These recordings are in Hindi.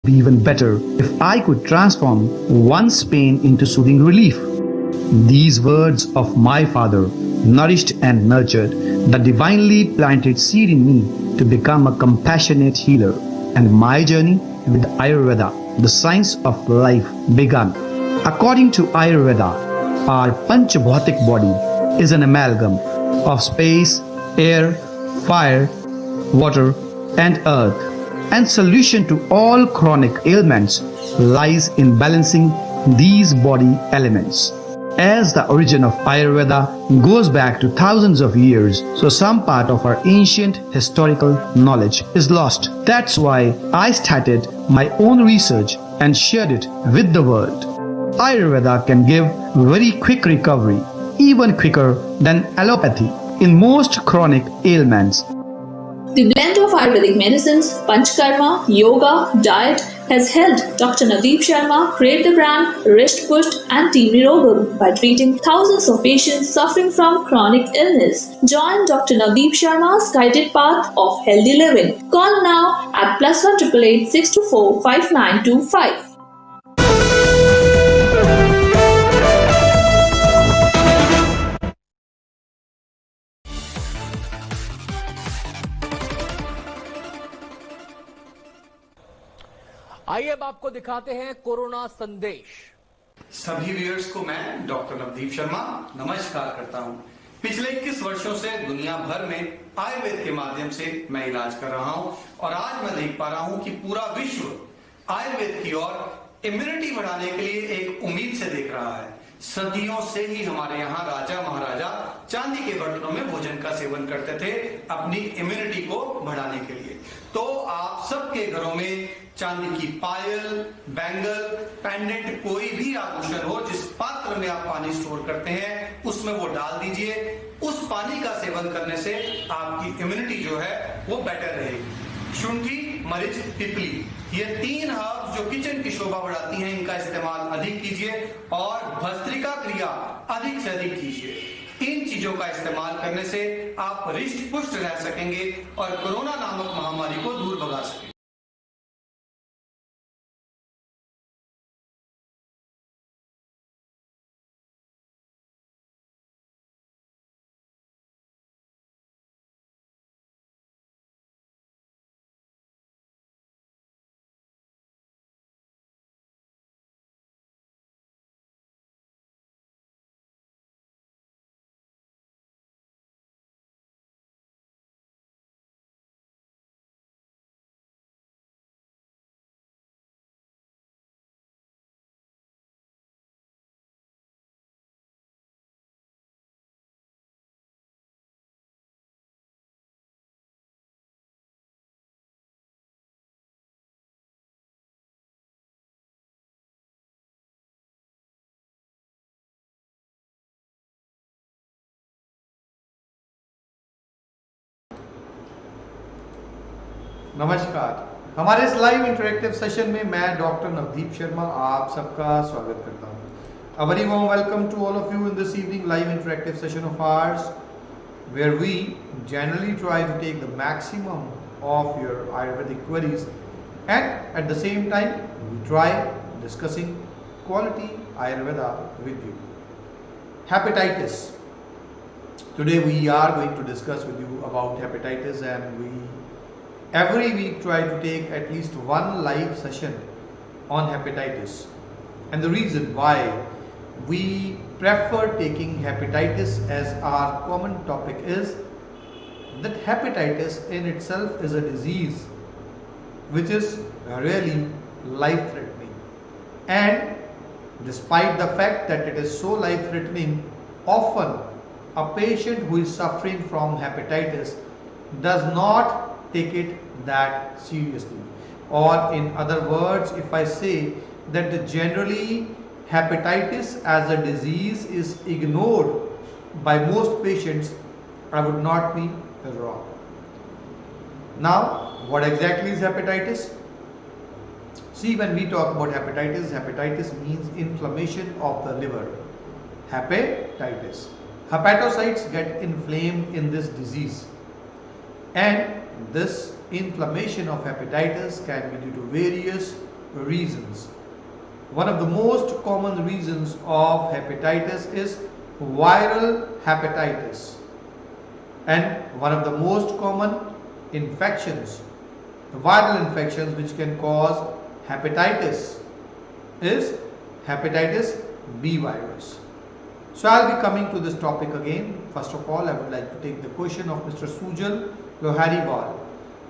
be even better if I could transform one's pain into soothing relief. These words of my father nourished and nurtured the divinely planted seed in me to become a compassionate healer, and my journey with Ayurveda, the science of life, began. According to Ayurveda, our Panchabhautik body is an amalgam of space, air, fire, water, and earth, and solution to all chronic ailments lies in balancing these body elements. As the origin of Ayurveda goes back to thousands of years, so some part of our ancient historical knowledge is lost. That's why I started my own research and shared it with the world. Ayurveda can give very quick recovery, even quicker than allopathy, in most chronic ailments. The blend of Ayurvedic medicines, Panchkarma, yoga, diet has helped Dr. Nadeep Sharma create the brand Risht Pusht and Team Nirogam by treating thousands of patients suffering from chronic illness. Join Dr. Nadeep Sharma's guided path of healthy living. Call now at +1 888 624 5925. आइए अब आपको दिखाते हैं कोरोना संदेश। सभी व्यूअर्स को मैं डॉक्टर नवदीप शर्मा नमस्कार करता हूं। पिछले 21 वर्षों से दुनिया भर में आयुर्वेद के माध्यम से मैं इलाज कर रहा हूं और आज मैं देख पा रहा हूं कि पूरा विश्व आयुर्वेद की ओर इम्यूनिटी बढ़ाने के लिए एक उम्मीद से देख रहा है। सदियों से ही हमारे यहाँ राजा महाराजा चांदी के बर्तनों में भोजन का सेवन करते थे अपनी इम्यूनिटी को बढ़ाने के लिए। तो आप सबके घरों में चांदी की पायल, बैंगल, पेंडेंट, कोई भी आभूषण हो, जिस पात्र में आप पानी स्टोर करते हैं उसमें वो डाल दीजिए। उस पानी का सेवन करने से आपकी इम्यूनिटी जो है वो बेटर रहेगी। शुंठी, मरीच, पिपली, ये 3 हर्ब्स जो किचन की शोभा बढ़ाती हैं, इनका इस्तेमाल अधिक कीजिए और भस्त्रिका क्रिया अधिक से अधिक कीजिए। इन चीजों का इस्तेमाल करने से आप हृष्ट पुष्ट रह सकेंगे और कोरोना नामक महामारी को दूर भगा सकेंगे। नमस्कार, हमारे इस लाइव इंटरेक्टिव सेशन में मैं डॉक्टर नवदीप शर्मा आप सबका स्वागत करता हूं। A very warm welcome to all of you in this evening live interactive session of ours, where we generally try to take the maximum of your Ayurvedic queries, and at the same time we try discussing quality Ayurveda with you. Hepatitis. Today we are going to discuss with you about hepatitis, and we every week try to take at least one live session on hepatitis. And the reason why we prefer taking hepatitis as our common topic is that hepatitis in itself is a disease which is really life threatening, and despite the fact that it is so life threatening, often a patient who is suffering from hepatitis does not take it that seriously. Or in other words, if I say that generally hepatitis as a disease is ignored by most patients, I would not be wrong. Now, what exactly is hepatitis? See, when we talk about hepatitis, hepatitis means inflammation of the liver. Hepatitis. Hepatocytes get inflamed in this disease, and this inflammation of hepatitis can be due to various reasons. One of the most common reasons of hepatitis is viral hepatitis, and one of the most common infections, the viral infections which can cause hepatitis, is hepatitis B virus. So I'll be coming to this topic again. First of all, I would like to take the question of Mr. Sujal Lohariwal.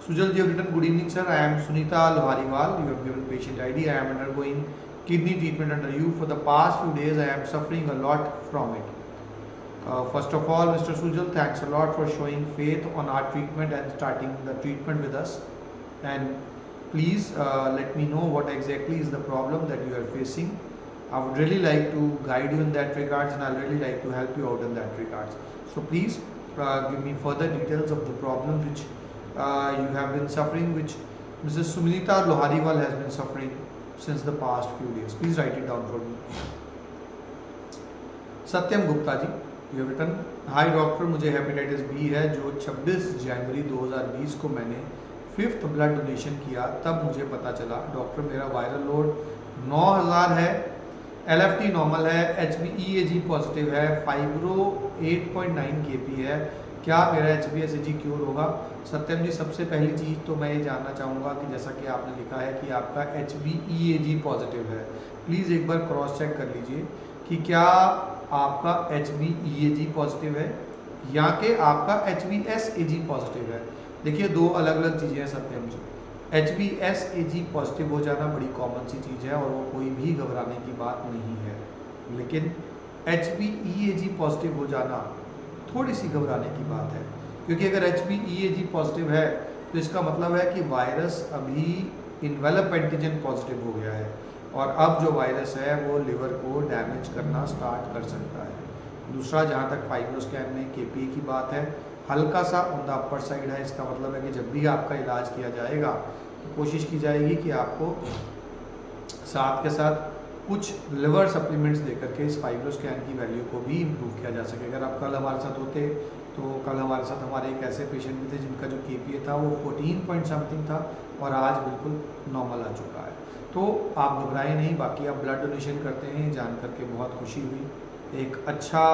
Sujal ji have written, good evening sir, I am Sunita Lohariwal. You have given patient ID. I am undergoing kidney treatment under you. For the past few days I am suffering a lot from it. First of all, Mr. Sujal, thanks a lot for showing faith on our treatment and starting the treatment with us. And please let me know what exactly is the problem that you are facing. I would really like to guide you in that regards, and I'll really like to help you out in that regards. So please give me further details of the problem which you have been suffering, which Mrs. Sunita Lohariwal has been suffering since the past few days. Please write it down for me. Satyam Gupta ji, you have written, hi doctor, मुझे hepatitis B है जो 26 जनवरी 2020 को मैंने 5th ब्लड डोनेशन किया, तब मुझे पता चला डॉक्टर मेरा वायरल लोड 9000 है, LFT नॉर्मल है, HbEAg पॉजिटिव है, फाइब्रो 8.9 kp है, क्या मेरा HbSAg क्योर होगा? सत्यम जी, सबसे पहली चीज़ तो मैं ये जानना चाहूँगा कि जैसा कि आपने लिखा है कि आपका HbEAg पॉजिटिव है, प्लीज़ एक बार क्रॉस चेक कर लीजिए कि क्या आपका HbEAg पॉजिटिव है या कि आपका HbSAg पॉजिटिव है। देखिए, दो अलग अलग चीज़ें हैं सत्यम जी। HbSAg पॉजिटिव हो जाना बड़ी कॉमन सी चीज़ है और वो कोई भी घबराने की बात नहीं है, लेकिन HbEAg पॉजिटिव हो जाना थोड़ी सी घबराने की बात है, क्योंकि अगर HbEAg पॉजिटिव है तो इसका मतलब है कि वायरस अभी इन्वेलप एंटीजन पॉजिटिव हो गया है और अब जो वायरस है वो लिवर को डैमेज करना स्टार्ट कर सकता है। दूसरा, जहाँ तक फाइब्रोस्कैन में KPA की बात है, हल्का सा ऑन द अपर साइड है, इसका मतलब है कि जब भी आपका इलाज किया जाएगा तो कोशिश की जाएगी कि आपको साथ के साथ कुछ लिवर सप्लीमेंट्स देकर के इस फाइब्रोस्कैन की वैल्यू को भी इम्प्रूव किया जा सके। अगर आप कल हमारे साथ होते तो कल हमारे साथ हमारे एक ऐसे पेशेंट भी थे जिनका जो KPA था वो 14 पॉइंट समथिंग था और आज बिल्कुल नॉर्मल आ चुका है। तो आप घबराएं नहीं, बाकी आप ब्लड डोनेशन करते हैं, जान करके बहुत खुशी हुई। एक अच्छा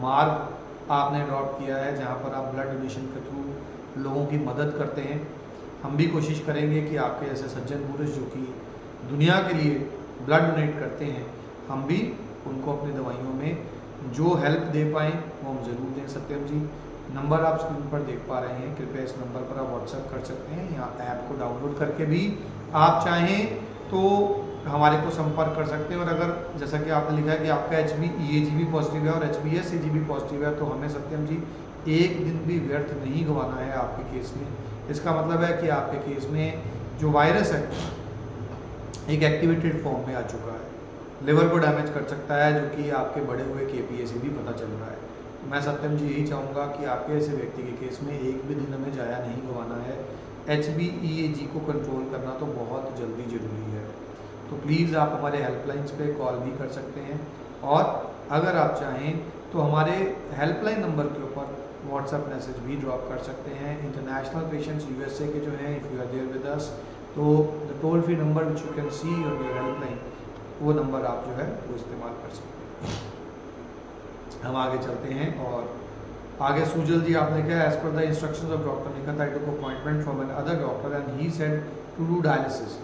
मार्ग आपने अडॉप्ट किया है जहाँ पर आप ब्लड डोनेशन के थ्रू लोगों की मदद करते हैं। हम भी कोशिश करेंगे कि आपके जैसे सज्जन पुरुष जो कि दुनिया के लिए ब्लड डोनेट करते हैं, हम भी उनको अपनी दवाइयों में जो हेल्प दे पाएँ वो हम ज़रूर दें। सत्यम जी, नंबर आप स्क्रीन पर देख पा रहे हैं, कृपया इस नंबर पर आप व्हाट्सएप कर सकते हैं या ऐप को डाउनलोड करके भी आप चाहें तो हमारे को संपर्क कर सकते हैं। और अगर जैसा कि आपने लिखा है कि आपका HbEAg भी पॉजिटिव है और HbSAg भी पॉजिटिव है, तो हमें सत्यम जी एक दिन भी व्यर्थ नहीं गंवाना है आपके केस में। इसका मतलब है कि आपके केस में जो वायरस है एक एक्टिवेटेड फॉर्म में आ चुका है, लिवर को डैमेज कर सकता है, जो कि आपके बढ़े हुए KPA से भी पता चल रहा है। मैं सत्यम जी यही चाहूँगा कि आपके ऐसे व्यक्ति के केस में एक भी दिन हमें जाया नहीं गंवाना है। HbEAg को कंट्रोल करना तो बहुत जल्दी ज़रूरी है। तो प्लीज़ आप हमारे हेल्पलाइंस पे कॉल भी कर सकते हैं और अगर आप चाहें तो हमारे हेल्पलाइन नंबर के ऊपर व्हाट्सएप मैसेज भी ड्रॉप कर सकते हैं। इंटरनेशनल पेशेंट्स USA के जो हैं, if you are there with us, तो the toll free number which you can see on your helpline, वो नंबर आप जो है वो इस्तेमाल कर सकते हैं। हम आगे चलते हैं और आगे सुजल जी आपने क्या, एज पर the instructions of doctor Nikhat I took appointment from another doctor and he said to do dialysis.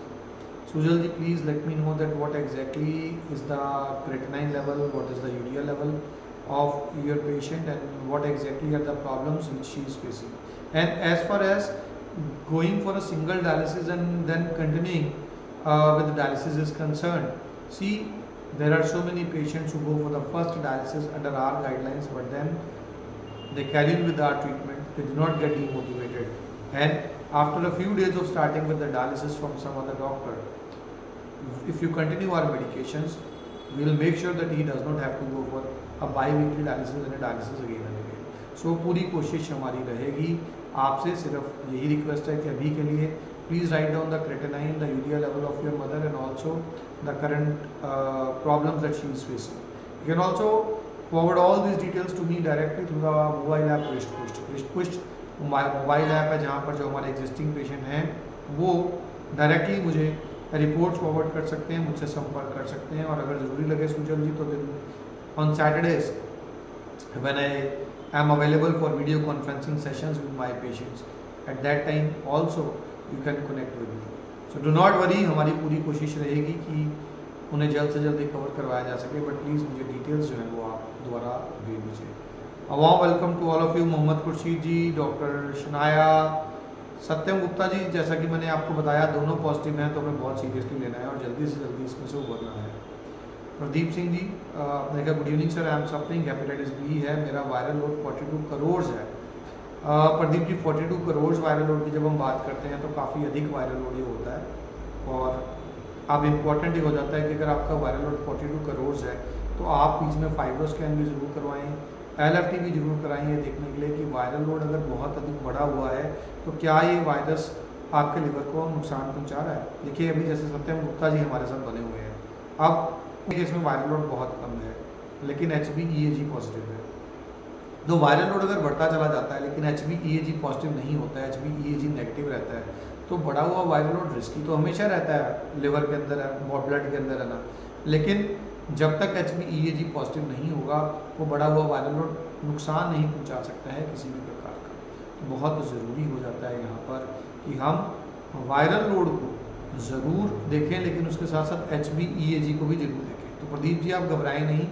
Sujal ji, please let me know that what exactly is the creatinine level, what is the urea level of your patient, and what exactly are the problems which she is facing. And as far as going for a single dialysis and then continuing with the dialysis is concerned, see, there are so many patients who go for the first dialysis under our guidelines, but then they carry on with our treatment, they do not get demotivated, and after a few days of starting with the dialysis from some other doctor, if you continue our medications, we will make sure that he does not have to go for a bi-weekly dialysis and a dialysis again and again. So पूरी कोशिश हमारी रहेगी। आपसे सिर्फ यही रिक्वेस्ट है कि अभी के लिए please write down the creatinine, the urea level of your mother, and also the current problems that she is facing. You can also forward all these details to me directly through the mobile app Rishtpush. Rishtpush mobile app है जहाँ पर जो हमारे एग्जिस्टिंग पेशेंट हैं वो डायरेक्टली मुझे रिपोर्ट्स फॉरवर्ड कर सकते हैं, मुझसे संपर्क कर सकते हैं। और अगर ज़रूरी लगे सुजल जी तो दिन on Saturdays when I am available for video conferencing sessions with my patients, at that time also you can connect with me. So do not worry, हमारी पूरी कोशिश रहेगी कि उन्हें जल्द से जल्द कवर करवाया जा सके, बट प्लीज़ मुझे डिटेल्स जो है वो आप दोबारा भेज दीजिए। Warm welcome to all of you, Mohammad Khurshid ji, doctor Shanaya, Satyam Gupta ji. जैसा कि मैंने आपको बताया दोनों पॉजिटिव हैं तो हमें बहुत सीरियसली लेना है और जल्दी से जल्दी इसमें से उभरना है। प्रदीप सिंह जी ने कहा good evening sir, I am suffering hepatitis B है, मेरा वायरल लोड 42 करोड़ है। प्रदीप जी 42 करोड़ वायरल लोड की जब हम बात करते हैं तो काफ़ी अधिक वायरल लोड ये होता है। और अब इम्पॉर्टेंट ये हो जाता है कि अगर आपका वायरल लोड 42 करोड़ है तो आप बीच में फाइब्रो स्कैन भी ज़रूर करवाएं, LFT भी जरूर कराएं, ये देखने के लिए कि वायरल लोड अगर बहुत अधिक बढ़ा हुआ है तो क्या ये वायरस आपके लिवर को नुकसान पहुंचा रहा है। देखिए अभी जैसे सत्यम गुप्ता जी हमारे साथ बने हुए हैं, अब इसमें वायरल लोड बहुत कम है लेकिन HbEAg पॉजिटिव है। तो वायरल लोड अगर बढ़ता चला जाता है लेकिन HbEAg पॉजिटिव नहीं होता है, HbEAg नेगेटिव रहता है, तो बढ़ा हुआ वायरल लोड रिस्की तो हमेशा रहता है, लिवर के अंदर है, ब्लड के अंदर है ना, लेकिन जब तक HbEAg पॉजिटिव नहीं होगा वो बढ़ा हुआ वायरल लोड नुकसान नहीं पहुंचा सकता है किसी भी प्रकार का। तो बहुत ज़रूरी हो जाता है यहाँ पर कि हम वायरल लोड को ज़रूर देखें लेकिन उसके साथ साथ HbEAg को भी ज़रूर देखें। तो प्रदीप जी आप घबराएं नहीं,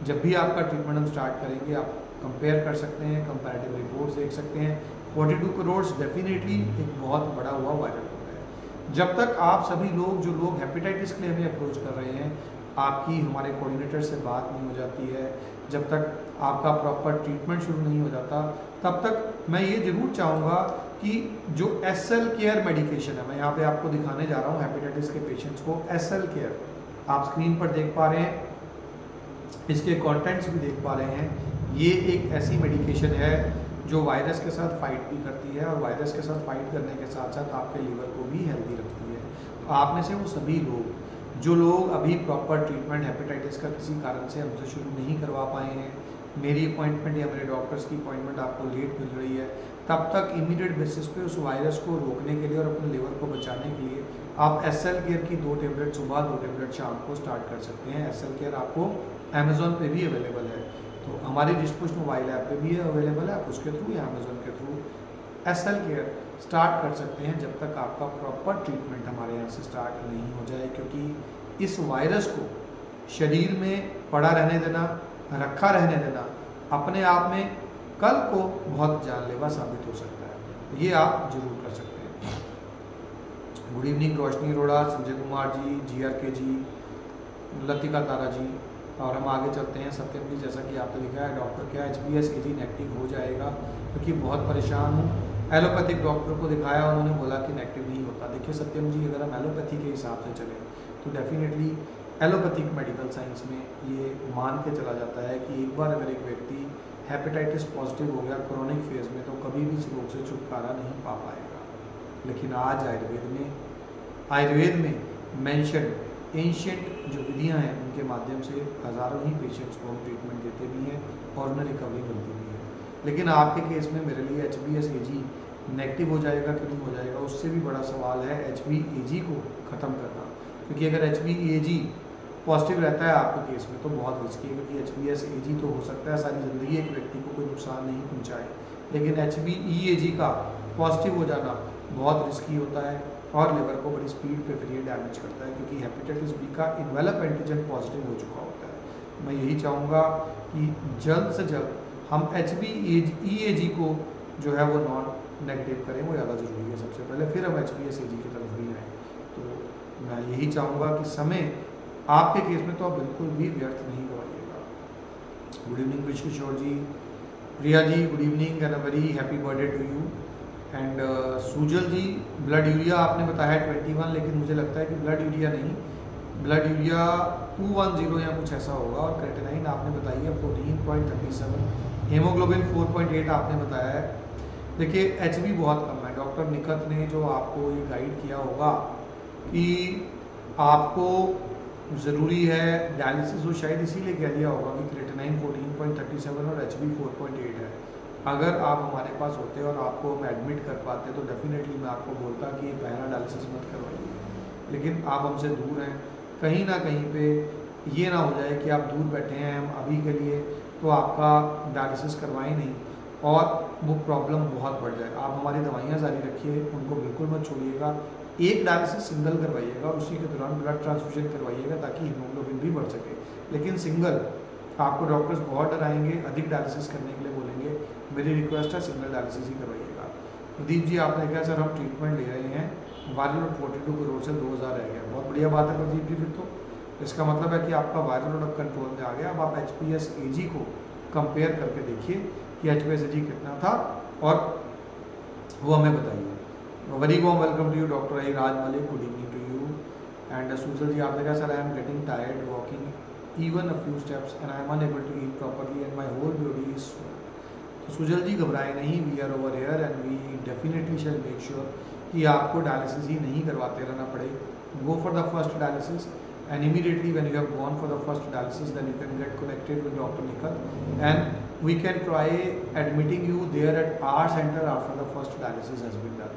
जब भी आपका ट्रीटमेंट हम स्टार्ट करेंगे आप कंपेयर कर सकते हैं, कंपैरेटिव रिपोर्ट्स देख सकते हैं। 42 करोड़ डेफिनेटली एक बहुत बड़ा हुआ वायरल लोड है। जब तक आप सभी लोग जो लोग हेपेटाइटिस के लिए हमें अप्रोच कर रहे हैं, आपकी हमारे कोऑर्डिनेटर से बात नहीं हो जाती है, जब तक आपका प्रॉपर ट्रीटमेंट शुरू नहीं हो जाता, तब तक मैं ये ज़रूर चाहूँगा कि जो SL केयर मेडिकेशन है, मैं यहाँ पे आपको दिखाने जा रहा हूँ हेपेटाइटिस के पेशेंट्स को SL केयर, आप स्क्रीन पर देख पा रहे हैं, इसके कंटेंट्स भी देख पा रहे हैं। ये एक ऐसी मेडिकेशन है जो वायरस के साथ फाइट भी करती है और वायरस के साथ फाइट करने के साथ साथ आपके लिवर को भी हेल्दी रखती है। तो आप में से वो सभी लोग जो लोग अभी प्रॉपर ट्रीटमेंट हेपेटाइटिस का किसी कारण से हमसे शुरू नहीं करवा पाए हैं, मेरी अपॉइंटमेंट या मेरे डॉक्टर्स की अपॉइंटमेंट आपको लेट मिल रही है, तब तक इमीडिएट बेसिस पे उस वायरस को रोकने के लिए और अपने लिवर को बचाने के लिए आप SL केयर की 2 टेबलेट सुबह, 2 टेबलेट शाम को स्टार्ट कर सकते हैं। SL केयर आपको अमेजोन पे भी अवेलेबल है, तो हमारी डिस्पुश मोबाइल ऐप पे भी अवेलेबल है, आप उसके थ्रू या अमेजोन के थ्रू SL केयर स्टार्ट कर सकते हैं जब तक आपका प्रॉपर ट्रीटमेंट हमारे यहाँ से स्टार्ट नहीं हो जाए। क्योंकि इस वायरस को शरीर में पड़ा रहने देना, रखा रहने देना अपने आप में कल को बहुत जानलेवा साबित हो सकता है, तो ये आप जरूर कर सकते हैं। गुड इवनिंग रोशनी अरोड़ा, संजय कुमार जी, GRK जी, लतिका तारा जी, और हम आगे चलते हैं। सत्यम जी, जैसा कि आपने लिखा है डॉक्टर क्या HbAg नेगेटिव हो जाएगा, क्योंकि बहुत परेशान हूँ, एलोपैथिक डॉक्टर को दिखाया उन्होंने बोला कि नेगेटिव नहीं होता। देखिए सत्यम जी, अगर हम एलोपैथी के हिसाब से चलें तो डेफिनेटली एलोपैथिक मेडिकल साइंस में ये मान के चला जाता है कि एक बार अगर एक व्यक्ति हेपेटाइटिस पॉजिटिव हो गया क्रोनिक फेज में तो कभी भी इस रोग से छुटकारा नहीं पा पाएगा। लेकिन आज आयुर्वेद में मेंशन एंशिएंट जो विधियां हैं उनके माध्यम से हज़ारों ही पेशेंट्स को हम ट्रीटमेंट देते भी हैं और उन्हें रिकवरी मिलती भी है। लेकिन आपके केस में मेरे लिए HbAg नेगेटिव हो जाएगा कि नहीं हो जाएगा, उससे भी बड़ा सवाल है HbAg को ख़त्म करना। क्योंकि अगर HbAg पॉजिटिव रहता है आपके केस में तो बहुत रिस्की है, क्योंकि HbAg तो हो सकता है सारी ज़िंदगी एक व्यक्ति को कोई नुकसान नहीं पहुँचाए, लेकिन HbEAg का पॉजिटिव हो जाना बहुत रिस्की होता है और लिवर को बड़ी स्पीड पे फिर ये डैमेज करता है, क्योंकि हेपेटाइटिस बी का इन्वेलप एंटीजन पॉजिटिव हो चुका होता है। मैं यही चाहूँगा कि जल्द से जल्द हम HbEAg को जो है वो नॉन नेगेटिव करें, वो ज़्यादा ज़रूरी है सबसे पहले, फिर हम HbAg की तरफ भी आएँ। तो मैं यही चाहूँगा कि समय आपके केस में तो आप बिल्कुल भी व्यर्थ नहीं गवाइएगा। Good evening wish Kishore ji, Priya ji good evening and a very happy birthday to you. And Sujal ji, blood urea आपने बताया 21, लेकिन मुझे लगता है कि ब्लड यूरिया नहीं, ब्लड यूरिया 210 या कुछ ऐसा होगा, और क्रेटिनाइन आपने बताई है 14.37, हेमोग्लोबिन 4.8 आपने बताया है। देखिए HB बहुत कम है, डॉक्टर निकत ने जो आपको ये गाइड किया होगा कि आपको ज़रूरी है डायलिसिस, वो शायद इसीलिए कह दिया होगा कि क्रेटिनाइन 14.37 और HB 4.8 है। अगर आप हमारे पास होते और आपको हम एडमिट कर पाते तो डेफिनेटली मैं आपको बोलता कि ये पहला डायलिसिस मत करवाइए, लेकिन आप हमसे दूर हैं, कहीं ना कहीं पे ये ना हो जाए कि आप दूर बैठे हैं हम अभी के लिए तो आपका डायलिसिस करवाएं नहीं और वो प्रॉब्लम बहुत बढ़ जाए। आप हमारी दवाइयाँ जारी रखिए, उनको बिल्कुल मत छोड़िएगा। एक डायलिसिस सिंगल करवाइएगा और उसी के दौरान ब्लड ट्रांसफ्यूजन करवाइएगा ताकि हीमोग्लोबिन भी बढ़ सके। लेकिन सिंगल आपको डॉक्टर्स बहुत डराएंगे, अधिक डायलिसिस करने के लिए बोलेंगे। मेरी रिक्वेस्ट है सिंगल डायलिसिस ही करवाइएगा। प्रदीप जी आपने कहा सर हम ट्रीटमेंट ले रहे हैं, वायरल लोड 42 करोड़ से 2000 रह गया। बहुत बढ़िया बात है प्रदीप जी, फिर तो इसका मतलब है कि आपका वायरल लोड अब कंट्रोल में आ गया। अब आप HPS-AG को कंपेयर करके देखिए कि HPS-AG कितना था और वो हमें बताइए। Very warm welcome to you doctor I Raj Malik, good evening to you. And Sujal ji आपने कहा sir I am getting tired walking even a few steps and I am unable to eat properly and my whole body is swollen. तो सुजल जी घबराए नहीं, we are over here and we definitely shall make sure कि आपको डायलिसिस ही नहीं करवाते रहना पड़े। Go for the first dialysis and immediately when you have gone for the first dialysis then you can get connected with Dr. Nikhil and we can try admitting you there at our center after the first dialysis has been done.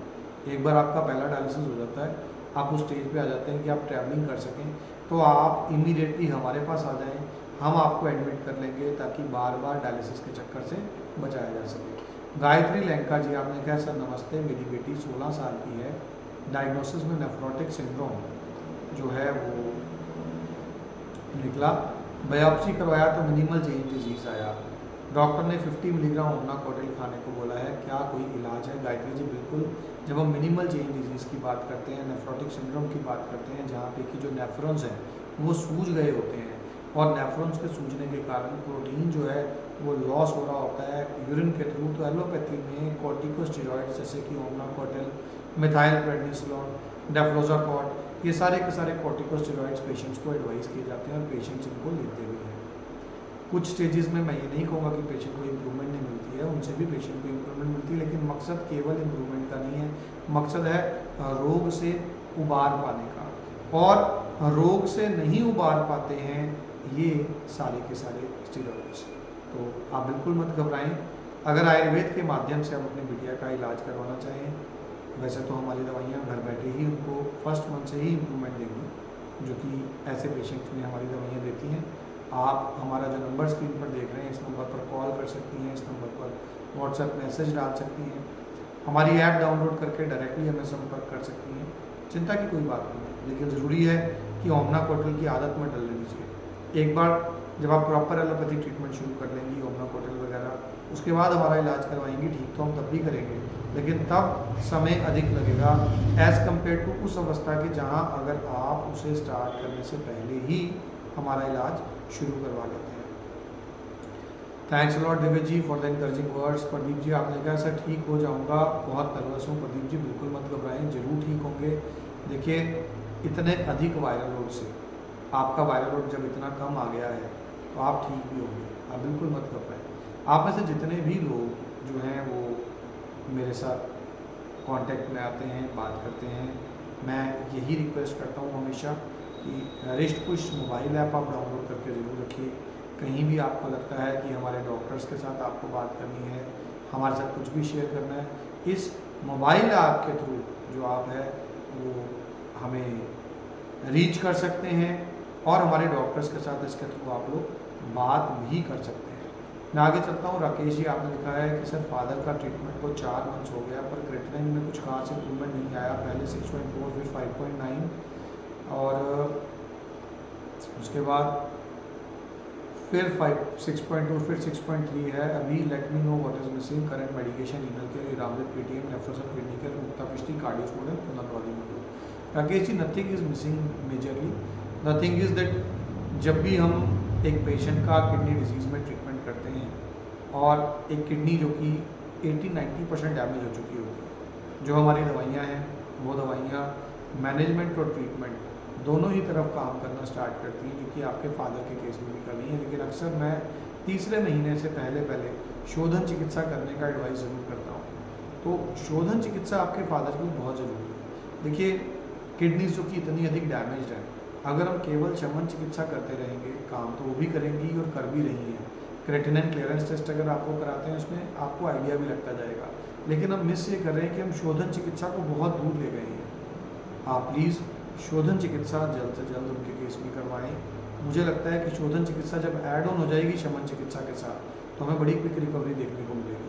एक बार आपका पहला डायलिसिस हो जाता है, आप उस स्टेज पे आ जाते हैं कि आप ट्रैवलिंग कर सकें, तो आप इमीडिएटली हमारे पास आ जाएं, हम आपको एडमिट कर लेंगे ताकि बार बार डायलिसिस के चक्कर से बचाया जा सके। गायत्री लंका जी आपने कहा सर नमस्ते, मेरी बेटी 16 साल की है, डायग्नोसिस में नेफ्रोटिक सिंड्रोम जो है वो निकला, बायोप्सी करवाया तो मिनिमल चेंज डिजीज आया, डॉक्टर ने 50 मिलीग्राम ओमनाकोटिल खाने को बोला है, क्या कोई इलाज है? गायत्री जी बिल्कुल, जब हम मिनिमल चेंज डिजीज़ की बात करते हैं, नेफ्रोटिक सिंड्रोम की बात करते हैं, जहाँ पे कि जो नेफ्रॉन्स हैं वो सूज गए होते हैं और नेफ्रॉन्स के सूजने के कारण प्रोटीन जो है वो लॉस हो रहा होता है यूरिन के थ्रू। तो एलोपैथी में कॉर्टिकोस्टेरॉइड्स जैसे कि ओमनाकोटिल, मिथाइल प्रेडनिसोलोन, डेफ्लोजाकॉट, ये सारे के सारे कॉर्टिकोस्टेरॉइड्स पेशेंट्स को एडवाइस किए जाते हैं और पेशेंट्स इनको लेते भी हैं। कुछ स्टेजेस में मैं ये नहीं कहूँगा कि पेशेंट को इम्प्रूवमेंट नहीं मिलती है, उनसे भी पेशेंट को इम्प्रूवमेंट मिलती है, लेकिन मकसद केवल इम्प्रूवमेंट का नहीं है, मकसद है रोग से उबार पाने का। और रोग से नहीं उबार पाते हैं ये सारे के सारे स्टेरॉइड्स। तो आप बिल्कुल मत घबराएं। अगर आयुर्वेद के माध्यम से आप अपनी बिटिया का इलाज करवाना चाहें, वैसे तो हमारी दवाइयाँ घर बैठे ही उनको फर्स्ट मंथ से ही इम्प्रूवमेंट देंगी, जो कि ऐसे पेशेंट्स में हमारी दवाइयाँ देती हैं। आप हमारा जो नंबर स्क्रीन पर देख रहे हैं, इस नंबर पर कॉल कर सकती हैं, इस नंबर पर व्हाट्सएप मैसेज डाल सकती हैं, हमारी ऐप डाउनलोड करके डायरेक्टली हमें संपर्क कर सकती हैं। चिंता की कोई बात नहीं है, लेकिन ज़रूरी है कि ओमनाकोटिल की आदत में डल लेनी चाहिए। एक बार जब आप प्रॉपर एलोपैथिक ट्रीटमेंट शुरू कर लेंगी, ओमनाकोटिल वगैरह, उसके बाद हमारा इलाज करवाएंगी, ठीक तो हम तब भी करेंगे, लेकिन तब समय अधिक लगेगा एज़ कम्पेयर टू उस अवस्था के जहाँ अगर आप उसे स्टार्ट करने से पहले ही हमारा इलाज शुरू करवा लेते हैं। Thanks lot Divya ji for the encouraging words. Pradeep ji आपने कहा सर ठीक हो जाऊंगा, बहुत नर्वस हूँ। प्रदीप जी बिल्कुल मत घबराएं, जरूर ठीक होंगे। देखिए इतने अधिक वायरल लोड से आपका वायरल लोड जब इतना कम आ गया है तो आप ठीक भी होंगे, आप बिल्कुल मत घबराएं। आप में से जितने भी लोग जो हैं वो मेरे साथ कांटेक्ट में आते हैं, बात करते हैं, मैं यही रिक्वेस्ट करता हूँ हमेशा कि रिस्ट पुश मोबाइल ऐप आप डाउनलोड करके ज़रूर रखिए। कहीं भी आपको लगता है कि हमारे डॉक्टर्स के साथ आपको बात करनी है, हमारे साथ कुछ भी शेयर करना है, इस मोबाइल ऐप के थ्रू जो आप है वो हमें रीच कर सकते हैं और हमारे डॉक्टर्स के साथ इसके थ्रू आप लोग बात भी कर सकते हैं। मैं आगे चलता हूँ। राकेश जी आपने लिखा है कि सर फादर का ट्रीटमेंट को 4 मंथ्स हो गया पर क्रिएटिनिन में कुछ खास इंप्रूवमेंट नहीं आया, पहले 6.4 फिर 5.9 और उसके बाद फिर 6.2 फिर 6.3 है। अभी let me know what is missing, current medication renal care, इरावलिक पीटीएम, नेफ्रोसन क्लिनिकल, मुक्ता पिष्टी, कार्डियोस्पोडल, पुनर्वादी model. Rakesh ji nothing is missing majorly, nothing is that जब भी हम एक पेशेंट का किडनी डिजीज़ में ट्रीटमेंट करते हैं और एक किडनी जो कि 80-90% डैमेज हो चुकी होती है, जो हमारी दवाइयाँ हैं वो दवाइयाँ मैनेजमेंट और ट्रीटमेंट दोनों ही तरफ काम करना स्टार्ट करती हैं, जो कि आपके फादर के केस में भी कर रही हैं। लेकिन अक्सर मैं तीसरे महीने से पहले शोधन चिकित्सा करने का एडवाइस ज़रूर करता हूँ। तो शोधन चिकित्सा आपके फादर की बहुत ज़रूरी है। देखिए किडनीज जो कि इतनी अधिक डैमेज है, अगर हम केवल शमन चिकित्सा करते रहेंगे, काम तो वो भी करेंगी और कर भी रही हैं। क्रेटिनिन क्लियरेंस टेस्ट अगर आपको कराते हैं उसमें आपको आइडिया भी लगता जाएगा, लेकिन हम मिस ये कर रहे हैं कि हम शोधन चिकित्सा को बहुत दूर ले गए हैं। आप प्लीज़ शोधन चिकित्सा जल्द से जल्द उनके केस में करवाएं। मुझे लगता है कि शोधन चिकित्सा जब ऐड ऑन हो जाएगी शमन चिकित्सा के साथ तो हमें बड़ी क्विक रिकवरी देखने को मिलेगी,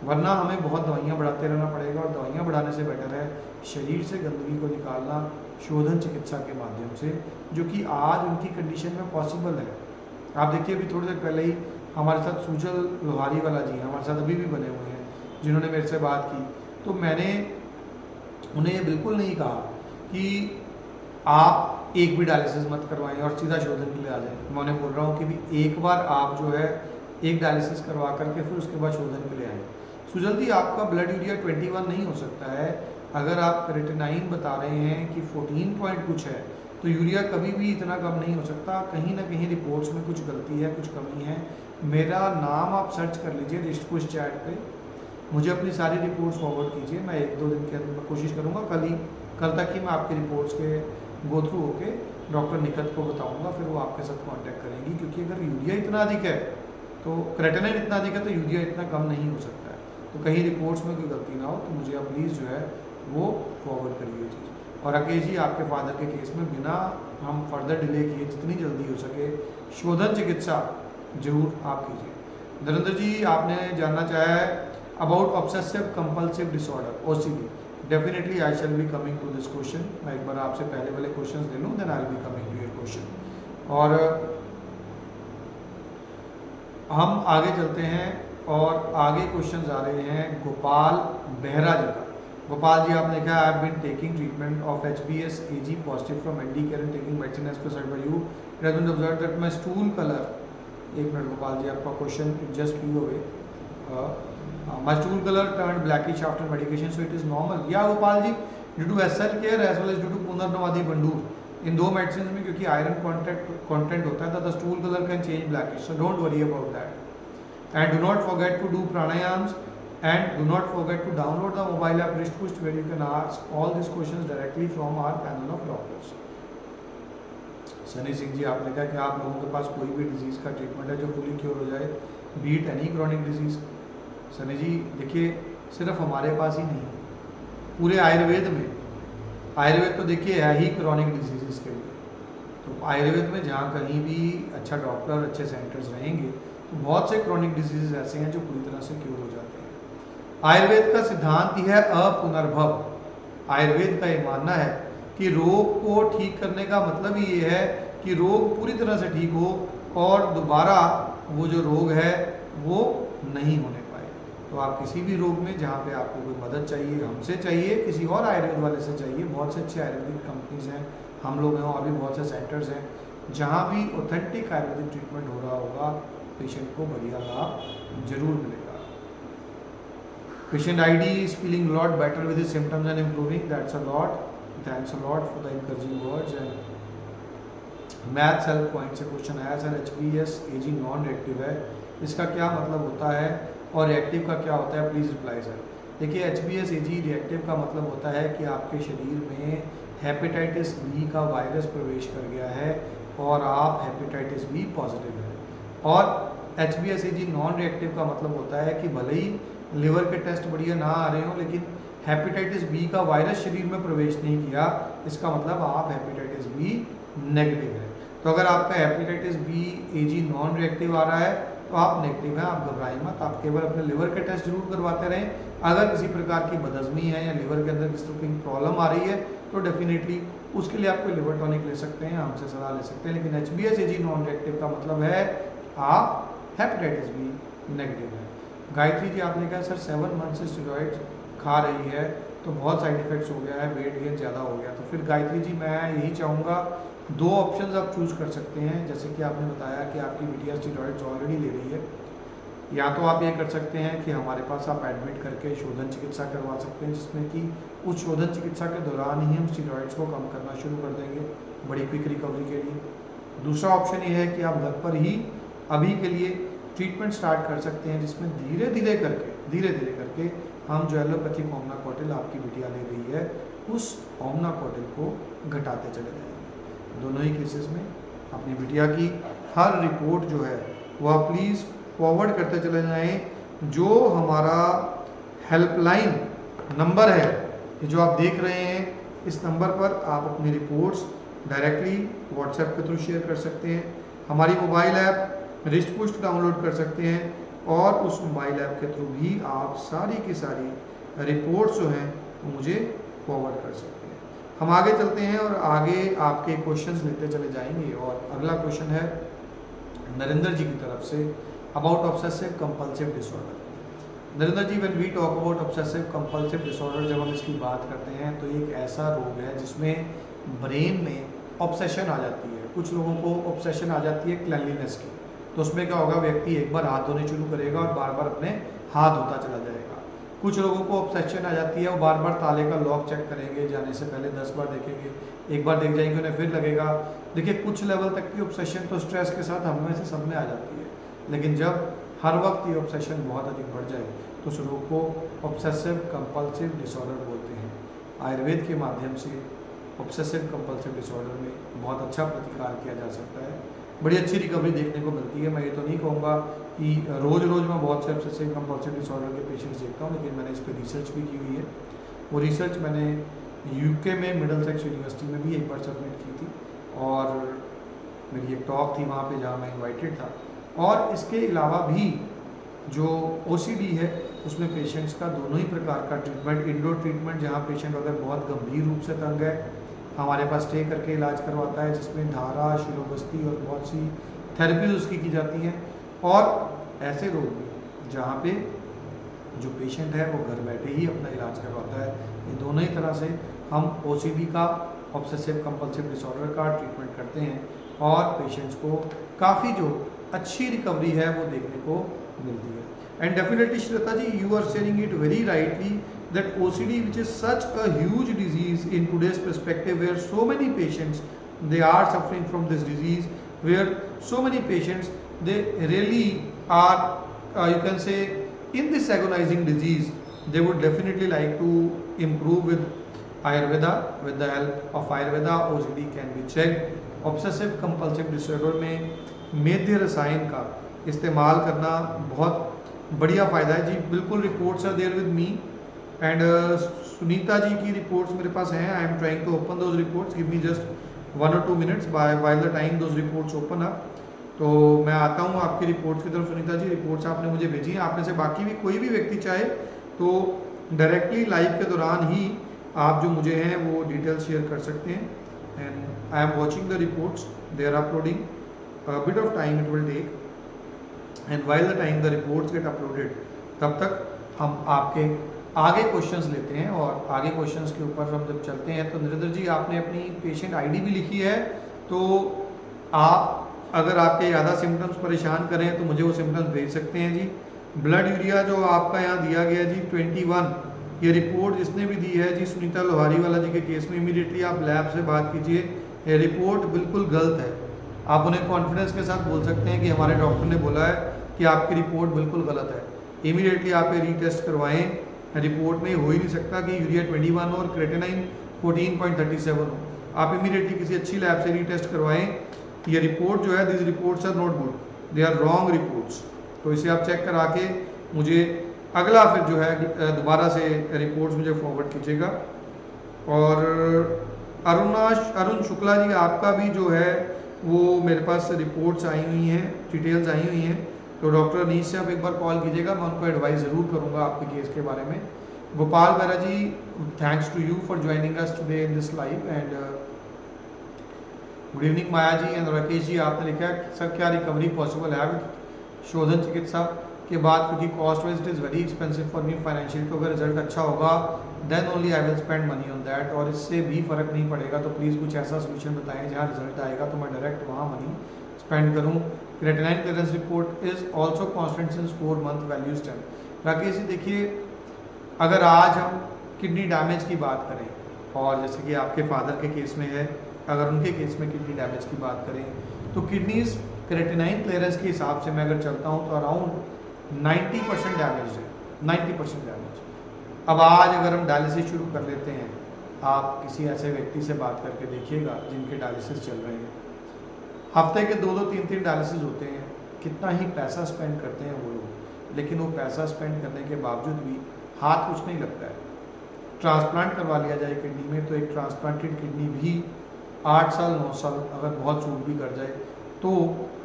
वरना हमें बहुत दवाइयाँ बढ़ाते रहना पड़ेगा और दवाइयाँ बढ़ाने से बेटर है शरीर से गंदगी को निकालना शोधन चिकित्सा के माध्यम से, जो कि आज उनकी कंडीशन में पॉसिबल है। आप देखिए अभी थोड़ी देर पहले ही हमारे साथ सुजल लोहारी वाला जी हमारे साथ अभी भी बने हुए हैं जिन्होंने मेरे से बात की, तो मैंने उन्हें ये बिल्कुल नहीं कहा कि आप एक भी डायलिसिस मत करवाएं और सीधा शोधन के लिए आ जाएं। मैं उन्हें बोल रहा हूँ कि भी एक बार आप जो है एक डायलिसिस करवा करके फिर उसके बाद शोधन के लिए आएँ। सुजल जी आपका ब्लड यूरिया 21 नहीं हो सकता है, अगर आप क्रेटिनाइन बता रहे हैं कि 14 पॉइंट कुछ है तो यूरिया कभी भी इतना कम नहीं हो सकता, कहीं ना कहीं रिपोर्ट्स में कुछ गलती है, कुछ कमी है। मेरा नाम आप सर्च कर लीजिए रिस्ट पुश चैट पे, मुझे अपनी सारी रिपोर्ट्स फॉरवर्ड कीजिए, मैं 1-2 दिन के अंदर कोशिश करूँगा कल तक ही मैं आपकी रिपोर्ट्स के गो थ्रू होके डॉक्टर निकट को बताऊँगा, फिर वो आपके साथ कॉन्टैक्ट करेंगी, क्योंकि अगर यूरिया इतना अधिक है तो क्रेटिनाइन इतना अधिक है तो यूरिया इतना कम नहीं हो सकता है। तो कहीं रिपोर्ट्स में कोई गलती ना हो तो मुझे आप प्लीज़ जो है वो फॉरवर्ड करिए चीज़। और राकेश जी आपके फादर के केस में बिना हम फर्दर डिले किए जितनी जल्दी हो सके शोधन चिकित्सा जरूर आप कीजिए। नरेंद्र जी आपने जानना चाहा है about obsessive compulsive disorder OCD, definitely I shall be coming to this question. मैं एक बार आपसे पहले वाले क्वेश्चन ले लूँ, then I will be coming to your question. और हम आगे चलते हैं और आगे क्वेश्चंस आ रहे हैं गोपाल बेहरा जी का। गोपाल जी आपने लिखा I have been taking treatment of HbS AG positive from ND care and taking medicine as prescribed by you, it has been observed that my stool colour, एक मिनट गोपाल जी आपका question just few away, my stool colour turned blackish after medication so it is normal. या Gopal ji due to SL care as well as due to पुनर्नवादी बंडूर, इन 2 मेडिसिन में क्योंकि आयरन कंटेंट होता है the stool colour can change blackish, so don't worry about that and do not forget to do pranayams and do not forget to download the mobile app Wrist Push where you can ask all these questions directly from our panel of doctors। Sunny Singh ji आपने कहा कि आप लोगों के पास कोई भी डिजीज़ का ट्रीटमेंट है जो फुली क्योर हो जाए, beat any chronic disease. Sunny ji देखिए सिर्फ हमारे पास ही नहीं, पूरे आयुर्वेद में, आयुर्वेद तो देखिए है ही क्रॉनिक डिजीज़ के लिए, तो आयुर्वेद में जहाँ कहीं भी अच्छा डॉक्टर अच्छे सेंटर्स रहेंगे तो बहुत से क्रॉनिक डिजीजेज ऐसे हैं जो पूरी तरह से क्योर हो जाते हैं। आयुर्वेद का सिद्धांत ही है अपुनर्भव। आयुर्वेद का ये मानना है कि रोग को ठीक करने का मतलब ही ये है कि रोग पूरी तरह से ठीक हो और दोबारा वो जो रोग है वो नहीं होने पाए। तो आप किसी भी रोग में जहाँ पे आपको कोई मदद चाहिए, हमसे चाहिए, किसी और आयुर्वेद वाले से चाहिए, बहुत से अच्छे आयुर्वेदिक कंपनीज हैं, हम लोग हैं, और भी बहुत से सेंटर्स हैं जहाँ भी ऑथेंटिक आयुर्वेदिक ट्रीटमेंट हो रहा होगा, पेशेंट को बढ़िया लाभ जरूर मिलेगा। Patient ID is feeling a lot better with his symptoms and improving, that's a lot, thanks a lot for the encouraging words। and maths help point से क्वेश्चन आया sir HbS AG non reactive है, इसका क्या मतलब होता है और रिएक्टिव का क्या होता है, प्लीज़ रिप्लाई सर। देखिए HbS AG रिएक्टिव का मतलब होता है कि आपके शरीर में हेपेटाइटिस B का वायरस प्रवेश कर गया है और आप हेपेटाइटिस B पॉजिटिव है। और HbS AG नॉन रिएक्टिव का मतलब होता है कि भले ही लिवर के टेस्ट बढ़िया ना आ रहे हो लेकिन हेपेटाइटिस B का वायरस शरीर में प्रवेश नहीं किया, इसका मतलब आप हेपेटाइटिस B नेगेटिव है। तो अगर आपका hepatitis B AG non reactive आ रहा है तो आप नेगेटिव हैं, आप घबराएं मत, आप केवल अपने लिवर के टेस्ट जरूर करवाते रहें। अगर किसी प्रकार की बदहजमी है या लिवर के अंदर किसी तरह की प्रॉब्लम आ रही है तो डेफिनेटली उसके लिए आप कोई लिवर टॉनिक ले सकते हैं, हमसे सलाह ले सकते हैं, लेकिन HbS AG नॉन रिएक्टिव का मतलब है आप हेपेटाइटिस B नेगेटिव है। गायत्री जी आपने कहा सर 7 मंथ से स्टेरॉइड खा रही है तो बहुत साइड इफेक्ट्स हो गया है, वेट गेन ज़्यादा हो गया, तो फिर गायत्री जी मैं यही चाहूँगा 2 ऑप्शंस आप चूज़ कर सकते हैं। जैसे कि आपने बताया कि आपकी बिटिया स्टेरॉइड्स ऑलरेडी ले रही है, या तो आप ये कर सकते हैं कि हमारे पास आप एडमिट करके शोधन चिकित्सा करवा सकते हैं, जिसमें कि उस शोधन चिकित्सा के दौरान ही हम स्टेरॉइड्स को कम करना शुरू कर देंगे बड़ी क्विक रिकवरी के लिए। दूसरा ऑप्शन ये है कि आप घर पर ही अभी के लिए ट्रीटमेंट स्टार्ट कर सकते हैं, जिसमें धीरे धीरे करके हम जो एलोपैथिक ओमनाकोटिल आपकी बिटिया ले रही है उस ओमनाकोटिल को घटाते चले जाएंगे। दोनों ही केसेस में अपनी बिटिया की हर रिपोर्ट जो है वह प्लीज़ फॉरवर्ड करते चले जाएं। जो हमारा हेल्पलाइन नंबर है जो आप देख रहे हैं इस नंबर पर आप अपनी रिपोर्ट्स डायरेक्टली व्हाट्सएप के थ्रू शेयर कर सकते हैं। हमारी मोबाइल ऐप रिस्ट पुस्ट डाउनलोड कर सकते हैं और उस मोबाइल ऐप के थ्रू भी आप सारी की सारी रिपोर्ट्स जो हैं वो मुझे फॉरवर्ड कर सकते हैं। हम आगे चलते हैं और आगे आपके क्वेश्चंस लेते चले जाएंगे। और अगला क्वेश्चन है नरेंद्र जी की तरफ से about obsessive compulsive disorder. Narendra ji, when we talk about obsessive compulsive disorder, जब हम इसकी बात करते हैं तो एक ऐसा रोग है जिसमें ब्रेन में ऑब्सेशन आ जाती है। कुछ लोगों को ऑब्सेशन आ जाती है क्लेanलीनेस की, तो उसमें क्या होगा, व्यक्ति एक बार हाथ धोने शुरू करेगा और बार बार अपने हाथ धोता चला जाएगा। कुछ लोगों को ऑब्सेशन आ जाती है, वो बार बार ताले का लॉक चेक करेंगे, जाने से पहले 10 बार देखेंगे, एक बार देख जाएंगे उन्हें फिर लगेगा। देखिए, कुछ लेवल तक की ऑब्सेशन तो स्ट्रेस के साथ हम में से सब में आ जाती है, लेकिन जब हर वक्त ये ऑब्सेशन बहुत अधिक बढ़ जाए तो उस रोग को ऑब्सेसिव कंपल्सिव डिसऑर्डर बोलते हैं। आयुर्वेद के माध्यम से ऑब्सेसिव कंपल्सिव डिसऑर्डर में बहुत अच्छा प्रतिकार किया जा सकता है, बड़ी अच्छी रिकवरी देखने को मिलती है। मैं ये तो नहीं कहूँगा कि रोज़ रोज़ मैं बहुत से ऑब्सेसिव कंपल्सिव डिसऑर्डर के पेशेंट्स देखता हूँ, लेकिन मैंने इस पर रिसर्च भी की हुई है। वो रिसर्च मैंने यूके में मिडलसेक्स यूनिवर्सिटी में भी एक बार सबमिट की थी और मेरी एक टॉक थी वहाँ पे जहाँ मैं इन्वाइटेड था। और इसके अलावा भी जो OCD है उसमें पेशेंट्स का दोनों ही प्रकार का ट्रीटमेंट, इंडोर ट्रीटमेंट जहाँ पेशेंट अगर बहुत गंभीर रूप से तंग है हमारे पास स्टे करके इलाज करवाता है, जिसमें धारा, शिरोबस्ती और बहुत सी थेरेपीज उसकी की जाती हैं। और ऐसे रोग भी जहाँ पे जो पेशेंट है वो घर बैठे ही अपना इलाज करवाता है। ये दोनों ही तरह से हम OCD का, ऑब्सेसिव कंपल्सिव डिसऑर्डर का ट्रीटमेंट करते हैं और पेशेंट्स को काफ़ी जो अच्छी रिकवरी है वो देखने को मिलती है। And definitely Shweta ji, you are sharing it very rightly that OCD, which is such a huge disease in today's perspective, where so many patients they are suffering from this disease, where so many patients they really are you can say in this agonizing disease, they would definitely like to improve with Ayurveda. With the help of Ayurveda, OCD can be checked. Obsessive compulsive disorder में मेद्य रसायन का इस्तेमाल करना बहुत बढ़िया फ़ायदा है जी। बिल्कुल, reports are there with me and Sunita ji की रिपोर्ट्स मेरे पास हैं। I am trying to open those reports, give me just 1 or 2 minutes by the time those reports open up. तो मैं आता हूँ आपकी रिपोर्ट्स की तरफ। सुनीता जी, रिपोर्ट्स आपने मुझे भेजी हैं। आप में से बाकी भी कोई भी व्यक्ति चाहे तो डायरेक्टली लाइव के दौरान ही आप जो मुझे हैं वो डिटेल्स शेयर कर सकते हैं। And I am watching the reports, they are uploading, bit of time it will take and while the time the reports get uploaded, तब तक हम आपके आगे क्वेश्चंस लेते हैं। और आगे क्वेश्चंस के ऊपर हम जब चलते हैं तो नरेंद्र जी, आपने अपनी पेशेंट आईडी भी लिखी है, तो आप अगर आपके ज़्यादा सिम्टम्स परेशान करें तो मुझे वो सिम्टम्स भेज सकते हैं जी। ब्लड यूरिया जो आपका यहाँ दिया गया जी 21, ये रिपोर्ट जिसने भी दी है जी सुनीता लोहारी वाला जी के केस में, इमीडिएटली आप लैब से बात कीजिए। ये रिपोर्ट बिल्कुल गलत है। आप उन्हें कॉन्फिडेंस के साथ बोल सकते हैं कि हमारे डॉक्टर ने बोला है कि आपकी रिपोर्ट बिल्कुल गलत है। इमीडिएटली आप ये रीटेस्ट करवाएं। रिपोर्ट में हो ही नहीं सकता कि यूरिया 21 और क्रेटिनाइन 14.37 हो। आप इमीडिएटली किसी अच्छी लैब से रीटेस्ट करवाएं। ये रिपोर्ट जो है, this reports are not good, they are wrong reports. तो इसे आप चेक करा के मुझे अगला फिर जो है दोबारा से रिपोर्ट्स मुझे फॉरवर्ड कीजिएगा। और अरुण शुक्ला जी, आपका भी जो है वो मेरे पास रिपोर्ट्स आई हुई हैं, डिटेल्स आई हुई हैं। तो डॉक्टर अनीश से आप एक बार कॉल कीजिएगा, मैं उनको एडवाइस ज़रूर करूँगा आपके केस के बारे में। Gopal Bera ji, thanks to you for joining us today in this live. And good evening Maya ji and Rakesh ji, आपने लिखा है सर क्या रिकवरी पॉसिबल है शोधन चिकित्सा के बाद, क्योंकि cost wise it is very expensive for me financial. तो अगर रिजल्ट अच्छा होगा then only I will spend money on that, और इससे भी फ़र्क नहीं पड़ेगा तो प्लीज़ कुछ ऐसा सोल्यूशन बताएं जहाँ रिजल्ट आएगा तो मैं डायरेक्ट वहाँ मनी स्पेंड करूँ। Creatinine clearance report is also constant since 4 month values 10। Rakesh ji देखिए, अगर आज हम किडनी डैमेज की बात करें, और जैसे कि आपके फादर के केस में है, अगर उनके केस में किडनी डैमेज की बात करें तो किडनीज क्रेटिनाइन क्लियरेंस के हिसाब से मैं अगर चलता हूँ तो अराउंड 90% डैमेज है, 90% डैमेज। अब आज अगर हम डायलिसिस शुरू कर लेते हैं, आप किसी ऐसे व्यक्ति से बात करके देखिएगा जिनके डायलिसिस चल रहे हैं, हफ्ते के 2-2, 3-3 डायलिसिस होते हैं, कितना ही पैसा स्पेंड करते हैं वो लोग, लेकिन वो पैसा स्पेंड करने के बावजूद भी हाथ कुछ नहीं लगता है। ट्रांसप्लांट करवा लिया जाए किडनी में, तो एक ट्रांसप्लांटेड किडनी भी 8 साल 9 साल अगर बहुत सूट भी कर जाए तो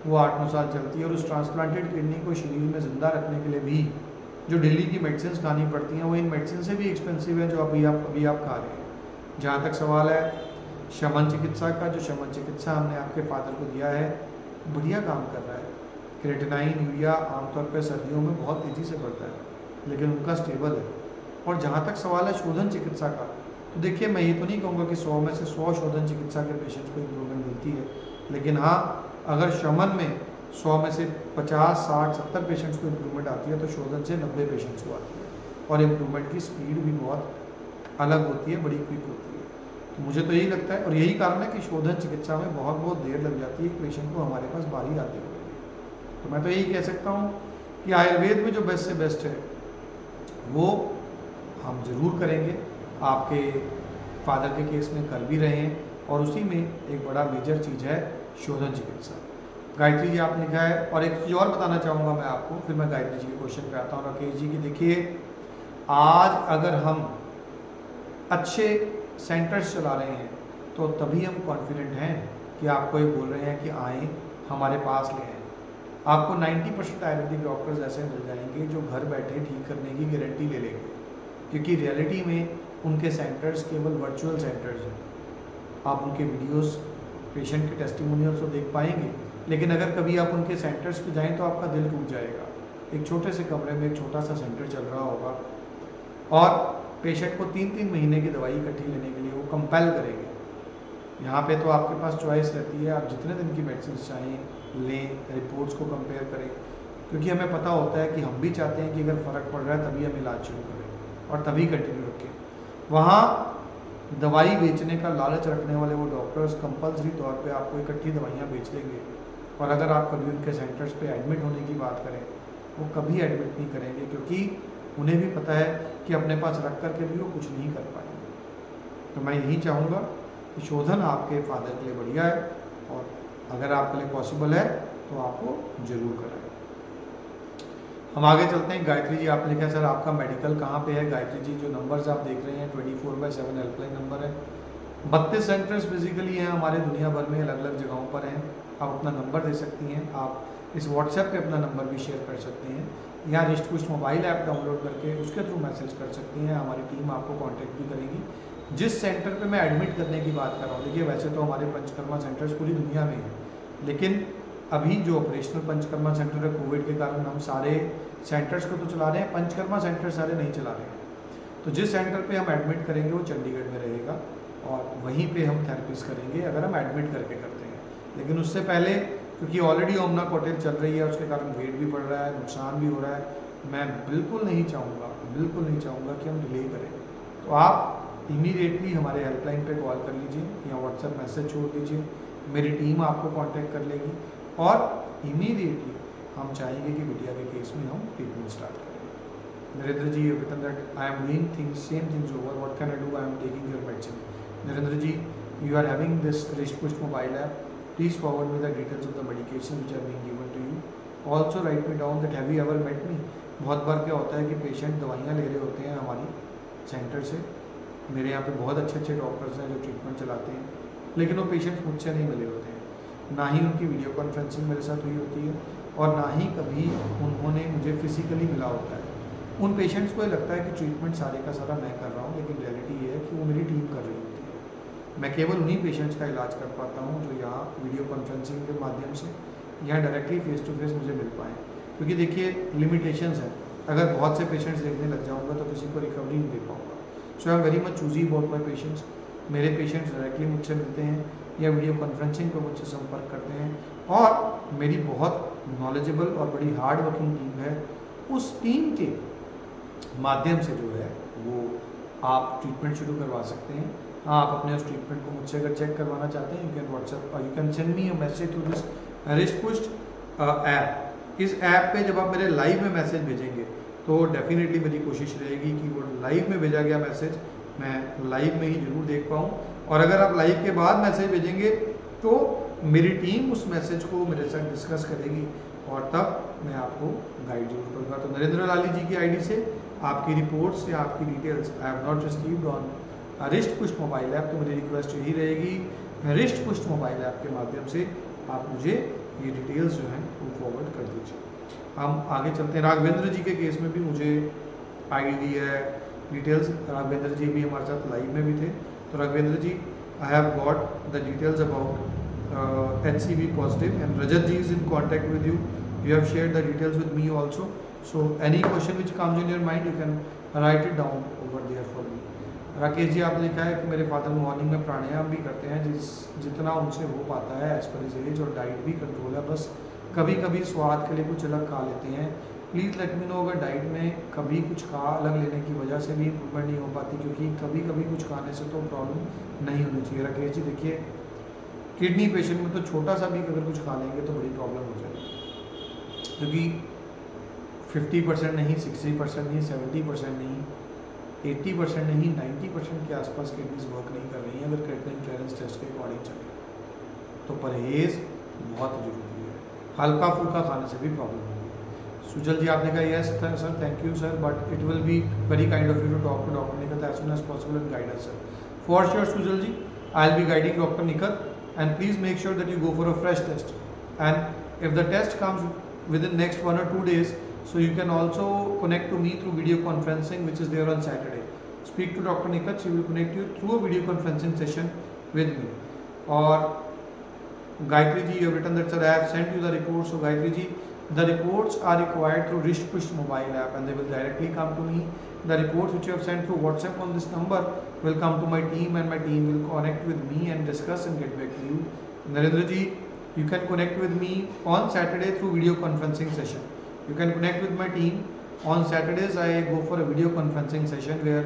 वो 8-9 साल चलती है। और उस ट्रांसप्लांटेड किडनी को शरीर में ज़िंदा रखने के लिए भी जो डेली की मेडिसिन खानी पड़ती हैं वो इन मेडिसिन से भी एक्सपेंसिव है जो अभी आप खा रहे हैं। जहाँ तक सवाल है शमन चिकित्सा का, जो शमन चिकित्सा हमने आपके फादर को दिया है बढ़िया काम कर रहा है। क्रेटिनाइन यूरिया आमतौर पर सर्दियों में बहुत तेज़ी से बढ़ता है लेकिन उनका स्टेबल है। और जहाँ तक सवाल है शोधन चिकित्सा का, तो देखिए मैं ये तो नहीं कहूँगा कि 100 में से 100 शोधन चिकित्सा के पेशेंट्स को इम्प्रूवमेंट मिलती है, लेकिन हाँ अगर शमन में 100 में से 50, 60, 70 पेशेंट्स को इम्प्रूवमेंट आती है तो शोधन से 90 पेशेंट्स को आती है। और इम्प्रूवमेंट की स्पीड भी बहुत अलग होती है, बड़ी क्विक होती है। तो मुझे तो यही लगता है और यही कारण है कि शोधन चिकित्सा में बहुत देर लग जाती है पेशेंट को हमारे पास बारी आते हुए। तो मैं तो यही कह सकता हूँ कि आयुर्वेद में जो बेस्ट से बेस्ट है वो हम ज़रूर करेंगे। आपके फादर के केस में कर भी रहे हैं और उसी में एक बड़ा मेजर चीज़ है शोधन चिकित्सा। गायत्री जी आपने लिखा है। और एक चीज़ और बताना चाहूँगा मैं आपको, फिर मैं गायत्री जी के क्वेश्चन पे आता हूँ। राकेश जी की देखिए, आज अगर हम अच्छे सेंटर्स चला रहे हैं तो तभी हम कॉन्फिडेंट हैं कि आपको ये बोल रहे हैं कि आएँ हमारे पास ले आएँ। आपको 90% आयुर्वेदिक डॉक्टर्स ऐसे मिल जाएंगे जो घर बैठे ठीक करने की गारंटी ले लेंगे, क्योंकि रियलिटी में उनके सेंटर्स केवल वर्चुअल सेंटर्स हैं। आप उनके वीडियोस, पेशेंट के टेस्टिमोनियल्स तो देख पाएंगे, लेकिन अगर कभी आप उनके सेंटर्स पे जाएं तो आपका दिल टूट जाएगा। एक छोटे से कमरे में एक छोटा सा सेंटर चल रहा होगा और पेशेंट को 3-3 महीने की दवाई इकट्ठी लेने के लिए वो कंपेल करेंगे। यहाँ पे तो आपके पास चॉइस रहती है, आप जितने दिन की मेडिसिन चाहें लें, रिपोर्ट्स को कंपेयर करें, क्योंकि हमें पता होता है कि हम भी चाहते हैं कि अगर फ़र्क पड़ रहा है तभी हम इलाज शुरू करें और तभी कंटिन्यू रखें। वहाँ दवाई बेचने का लालच रखने वाले वो डॉक्टर्स कंपल्सरी तौर पे आपको इकट्ठी दवाइयाँ बेच देंगे। और अगर आप कभी उनके सेंटर्स पे एडमिट होने की बात करें, वो कभी एडमिट नहीं करेंगे, क्योंकि उन्हें भी पता है कि अपने पास रख करके भी वो कुछ नहीं कर पाएंगे। तो मैं यही चाहूँगा कि शोधन आपके फादर के लिए बढ़िया है और अगर आपके लिए पॉसिबल है तो आपको ज़रूर कराएं। हम आगे चलते हैं। गायत्री जी आपने लिखा सर आपका मेडिकल कहाँ पे है? गायत्री जी जो नंबर्स आप देख रहे हैं 24/7 हेल्पलाइन नंबर है। 32 सेंटर्स फिजिकली हैं हमारे दुनिया भर में, अलग अलग जगहों पर हैं। आप अपना नंबर दे सकती हैं, आप इस व्हाट्सएप पे अपना नंबर भी शेयर कर सकते हैं या रिस्ट पुष्ट मोबाइल ऐप डाउनलोड करके उसके थ्रू मैसेज कर सकती हैं। हमारी टीम आपको कॉन्टैक्ट भी करेगी। जिस सेंटर पे मैं एडमिट करने की बात कर रहा हूँ, देखिए वैसे तो हमारे पंचकर्मा सेंटर्स पूरी दुनिया में हैं, लेकिन अभी जो ऑपरेशनल पंचकर्मा सेंटर है कोविड के कारण हम सारे सेंटर्स को तो चला रहे हैं, पंचकर्मा सेंटर सारे नहीं चला रहे हैं। तो जिस सेंटर पे हम एडमिट करेंगे वो चंडीगढ़ में रहेगा और वहीं पे हम थेरेपीज करेंगे अगर हम एडमिट करके करते हैं। लेकिन उससे पहले क्योंकि ऑलरेडी ओमना कॉटेज चल रही है, उसके कारण वेट भी बढ़ रहा है, नुकसान भी हो रहा है, मैं बिल्कुल नहीं चाहूँगा कि हम डिले करें। तो आप इमीडिएटली हमारे हेल्पलाइन पे कॉल कर लीजिए या व्हाट्सएप मैसेज छोड़ दीजिए, मेरी टीम आपको कांटेक्ट कर लेगी और इमीडिएटली हम चाहेंगे कि बिटिया के केस में हम ट्रीटमेंट स्टार्ट करें। Narendra ji written that I am doing things same things over, what can I do? I am taking your medicine. Narendra ji, you are having this रिस्ट पुष्ट mobile app, please forward me the details of the medication which are being given to you. Also write me down that have you ever met me. बहुत बार क्या होता है कि पेशेंट दवाइयाँ ले रहे होते हैं हमारी सेंटर से, मेरे यहाँ पे बहुत अच्छे डॉक्टर्स हैं जो ट्रीटमेंट चलाते हैं, लेकिन वो पेशेंट्स मुझसे नहीं मिले होते हैं, ना ही उनकी वीडियो कॉन्फ्रेंसिंग मेरे साथ हुई होती है और ना ही कभी उन्होंने मुझे फिजिकली मिला होता है। उन पेशेंट्स को ये लगता है कि ट्रीटमेंट सारे का सारा मैं कर रहा हूँ, लेकिन रियलिटी ये है कि वो मेरी टीम कर रही होती है। मैं केवल उन्हीं पेशेंट्स का इलाज कर पाता हूँ जो यहाँ वीडियो कॉन्फ्रेंसिंग के माध्यम से या डायरेक्टली फेस टू फेस मुझे मिल पाएँ, क्योंकि देखिए लिमिटेशंस हैं। अगर बहुत से पेशेंट्स देखने लग जाऊँगा तो किसी को रिकवरी नहीं दे पाऊँगा। So I am very much choosy about my patients. मेरे पेशेंट्स डायरेक्टली मुझसे मिलते हैं या वीडियो कॉन्फ्रेंसिंग पर मुझसे संपर्क करते हैं और मेरी बहुत नॉलेजेबल और बड़ी हार्ड वर्किंग टीम है। उस टीम के माध्यम से जो है वो आप ट्रीटमेंट शुरू करवा सकते हैं। आप अपने उस ट्रीटमेंट को मुझसे अगर चेक करवाना चाहते हैं, you can WhatsApp, you can send me a message to this रिस्ट पुष्ट ऐप। इस ऐप पे जब आप मेरे लाइव में मैसेज भेजेंगे तो डेफिनेटली मेरी कोशिश रहेगी कि वो लाइव में भेजा गया मैसेज मैं लाइव में ही जरूर देख पाऊँ, और अगर आप लाइव के बाद मैसेज भेजेंगे तो मेरी टीम उस मैसेज को मेरे साथ डिस्कस करेगी और तब मैं आपको गाइड जरूर करूँगा। तो नरेंद्र लाली जी की आईडी से आपकी रिपोर्ट्स या आपकी details I have not received on wrist पुष्ट मोबाइल ऐप, तो मेरी रिक्वेस्ट यही रहेगी रिस्ट पुष्ट मोबाइल ऐप के माध्यम से आप मुझे ये डिटेल्स जो हैं वो फॉरवर्ड कर दीजिए। हम आगे चलते हैं। राघवेंद्र जी के केस में भी मुझे आईडी दी है डिटेल्स, राघवेंद्र जी भी हमारे साथ लाइव में भी थे। तो Raghavendra ji, I have got the details about HCV positive and Rajat ji is in contact with you, you have shared the details with me also. So any question which comes in your mind you can write it down over there for me. Rakesh ji, आपने लिखा है कि मेरे फादर मॉर्निंग में प्राणायाम भी करते हैं जितना उनसे हो पाता है एज पर इज एज, और डाइट भी कंट्रोल है, बस कभी कभी स्वाद के लिए कुछ अलग खा लेते हैं। प्लीज़ लेट मी नो अगर डाइट में कभी कुछ खा अलग लेने की वजह से भी इम्प्रूवमेंट नहीं हो पाती, क्योंकि कभी कभी कुछ खाने से तो प्रॉब्लम नहीं होनी चाहिए। राकेश जी देखिए, किडनी पेशेंट में तो छोटा सा भी अगर कुछ खा लेंगे तो बड़ी प्रॉब्लम हो जाएगी, क्योंकि 50% नहीं, 60% नहीं, 70% नहीं, 80% नहीं, 90% के आसपास किडनीज वर्क नहीं कर रही हैं अगर क्रिएटिनिन क्लियरेंस टेस्ट के अकॉर्डिंग चले। तो परहेज बहुत जरूरी है, हल्का फुल्का खाने से भी प्रॉब्लम होगी। सुजल जी, आपने कहा yes sir, thank you sir, but it will be very kind of you to talk to doctor Nikhat as soon as possible and guide us sir. For sure Sujal ji, I will be guiding doctor Nikhat, and please make sure that you go for a fresh test, and if the test comes within next 1 or 2 days, so you can also connect to me through video conferencing which is there on Saturday. Speak to Dr. Nikat, she will connect you through a video conferencing session with me. Or Gayatri ji, you have written that sir I have sent you the reports. So Gayatri ji, the reports are required through Wrist Push mobile app and they will directly come to me. The reports which you have sent through WhatsApp on this number will come to my team and my team will connect with me and discuss and get back to you. Narendra ji, you can connect with me on Saturday through video conferencing session. You can connect with my team. On Saturdays I go for a video conferencing session where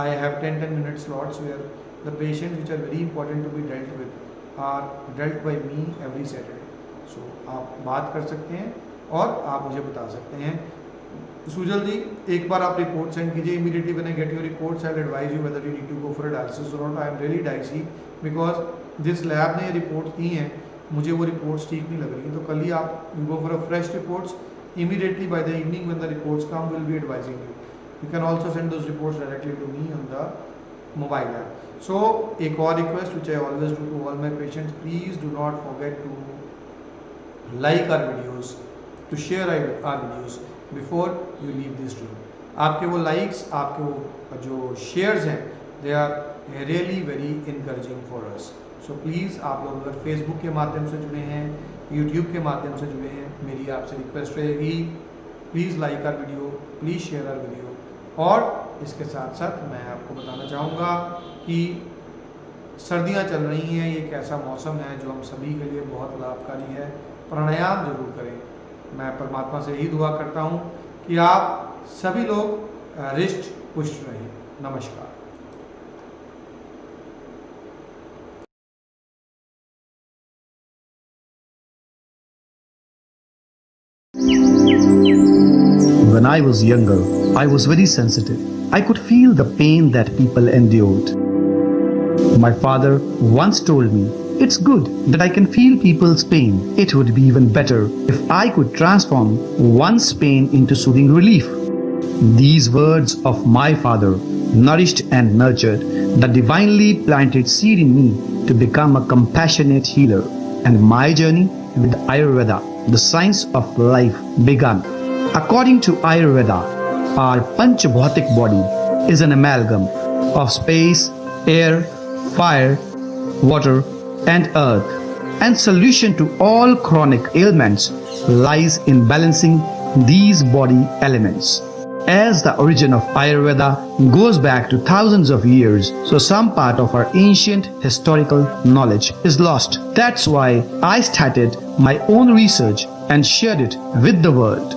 I have 10 minute slots where the patients which are very important to be dealt with are dealt by me every Saturday. So आप बात कर सकते हैं और आप मुझे बता सकते हैं। सुजल जी, एक बार आप रिपोर्ट सेंड कीजिए immediately. When I get your reports I will advise you whether you need to go for a dialysis और not. I am really dicey because जिस लैब ने ये रिपोर्ट दी हैं मुझे वो रिपोर्ट्स ठीक नहीं लग रही, तो कल ही आप go for a fresh reports immediately by the evening when the reports come will be advising you. You can also send those reports directly to me on the mobile app. So एक और request which I always do to all my patients, please do not forget to like our videos, to share our videos before you leave this room. आपके वो लाइक्स, आपके वो जो शेयर्स हैं, they are really very encouraging for us. So please आप लोग अगर फेसबुक के माध्यम से जुड़े हैं, यूट्यूब के माध्यम से जुड़े हैं, मेरी आपसे रिक्वेस्ट रहेगी please like our video, please share our video. और इसके साथ साथ मैं आपको बताना चाहूँगा कि सर्दियाँ चल रही हैं, ये एक ऐसा मौसम है जो हम सभी के लिए बहुत लाभकारी है। प्राणायाम जरूर करें। मैं परमात्मा से यही दुआ करता हूँ कि आप सभी लोग रिष्ट पुष्ट रहें। नमस्कार। When I was younger, I was very sensitive. I could feel the pain that people endured. My father once told me, "It's good that I can feel people's pain. It would be even better if I could transform one's pain into soothing relief." These words of my father nourished and nurtured the divinely planted seed in me to become a compassionate healer. And my journey with Ayurveda, the science of life, began. According to Ayurveda, our Panchabhautik body is an amalgam of space, air, fire, water, and earth, and solution to all chronic ailments lies in balancing these body elements. As the origin of Ayurveda goes back to thousands of years, so some part of our ancient historical knowledge is lost. That's why I started my own research and shared it with the world.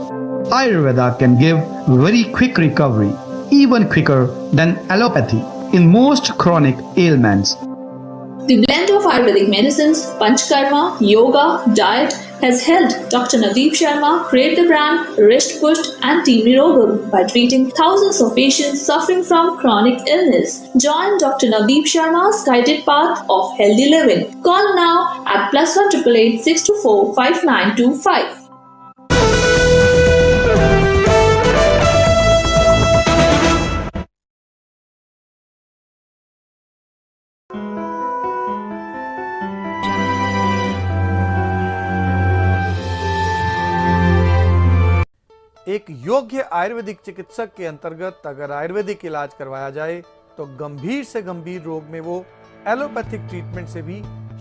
Ayurveda can give very quick recovery, even quicker than allopathy, in most chronic ailments. The blend of Ayurvedic medicines, Panchkarma, yoga, diet has helped Dr. Nadeep Sharma create the brand Wrist Push and Team Nirogam by treating thousands of patients suffering from chronic illness. Join Dr. Nadeep Sharma's guided path of healthy living. Call now at +1 888 624 5925. एक योग्य आयुर्वेदिक चिकित्सक के अंतर्गत अगर आयुर्वेदिक इलाज करवाया जाए तो गंभीर से गंभीर रोग में वो एलोपैथिक ट्रीटमेंट से भी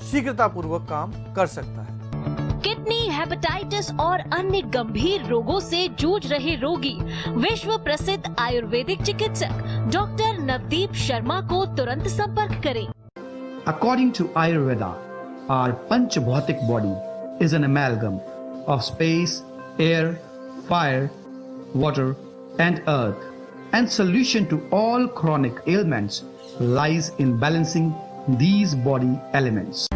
शीघ्रतापूर्वक काम कर सकता है। किडनी, हेपेटाइटिस और अन्य गंभीर रोगों से जूझ रहे रोगी विश्व प्रसिद्ध आयुर्वेदिक चिकित्सक डॉक्टर नवदीप शर्मा को तुरंत संपर्क करें। According to Ayurveda, our Panchabhautik body is an amalgam of space, air, fire, water and earth, and solution to all chronic ailments lies in balancing these body elements.